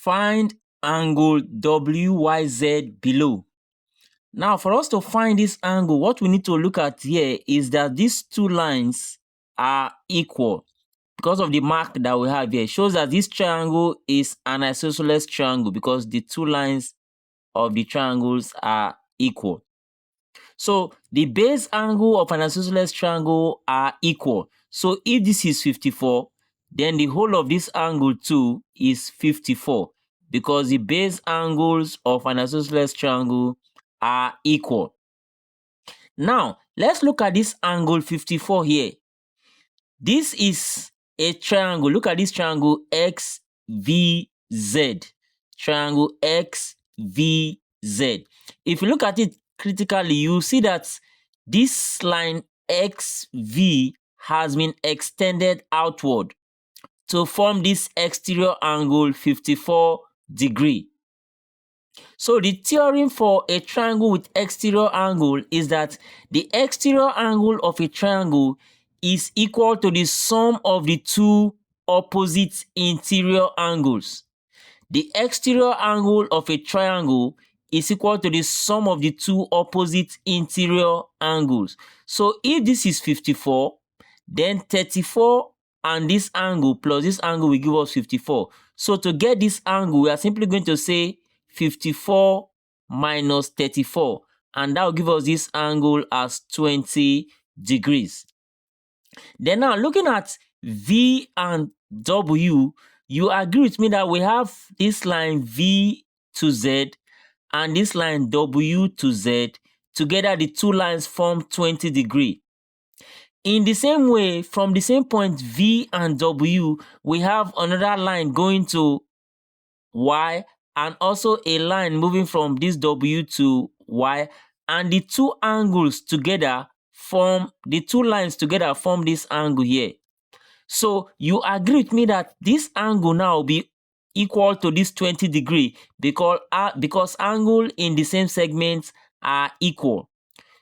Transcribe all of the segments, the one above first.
Find angle WYZ below. Now, for us to find this angle, what we need to look at here is that these two lines are equal. Because of the mark that we have here, it shows that this triangle is an isosceles triangle because the two lines of the triangles are equal. So the base angle of an isosceles triangle are equal. So if this is 54, then the whole of this angle too is 54 because the base angles of an isosceles triangle are equal. Now, let's look at this angle 54 here. This is a triangle. Look at this triangle XVZ. Triangle XVZ. If you look at it critically, you see that this line XV has been extended outward to form this exterior angle 54 degree. So the theorem for a triangle with exterior angle is that the exterior angle of a triangle is equal to the sum of the two opposite interior angles. The exterior angle of a triangle is equal to the sum of the two opposite interior angles. So if this is 54, then 34 and this angle plus this angle will give us 54. So to get this angle, we are simply going to say 54 minus 34, and that will give us this angle as 20 degrees. Then now, looking at V and W, you agree with me that we have this line V to Z and this line W to Z. Together, the two lines form 20 degrees. In the same way, from the same point V and W, we have another line going to Y and also a line moving from this W to Y, and the two angles together form, the two lines together form this angle here. So you agree with me that this angle now will be equal to this 20 degree because angle in the same segments are equal.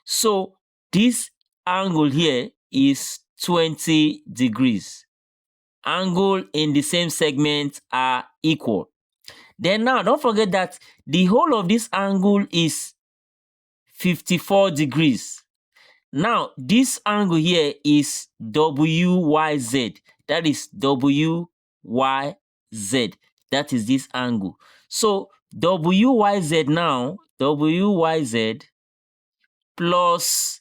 So this angle here is 20 degrees. Angle in the same segment are equal. Then now, don't forget that the whole of this angle is 54 degrees. Now, this angle here is WYZ. That is WYZ. That is this angle. So, WYZ now, WYZ plus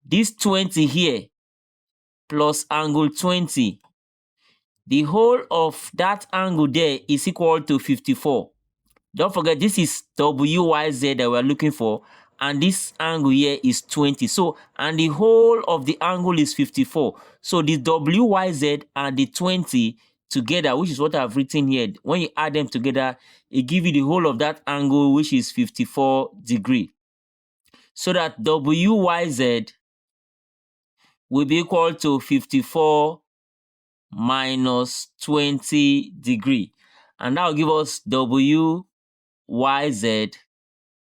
this 20 here, plus angle 20. The whole of that angle there is equal to 54. Don't forget, this is WYZ that we're looking for, and this angle here is 20. So, and the whole of the angle is 54. So, the WYZ and the 20 together, which is what I've written here, when you add them together, it gives you the whole of that angle, which is 54 degrees. So that WYZ will be equal to 54 minus 20 degree, and that will give us WYZ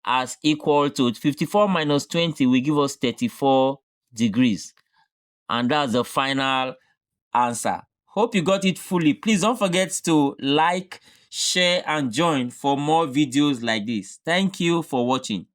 as equal to 54 minus 20 will give us 34 degrees, and that's the final answer. Hope you got it fully. Please don't forget to like, share and join for more videos like this. Thank you for watching.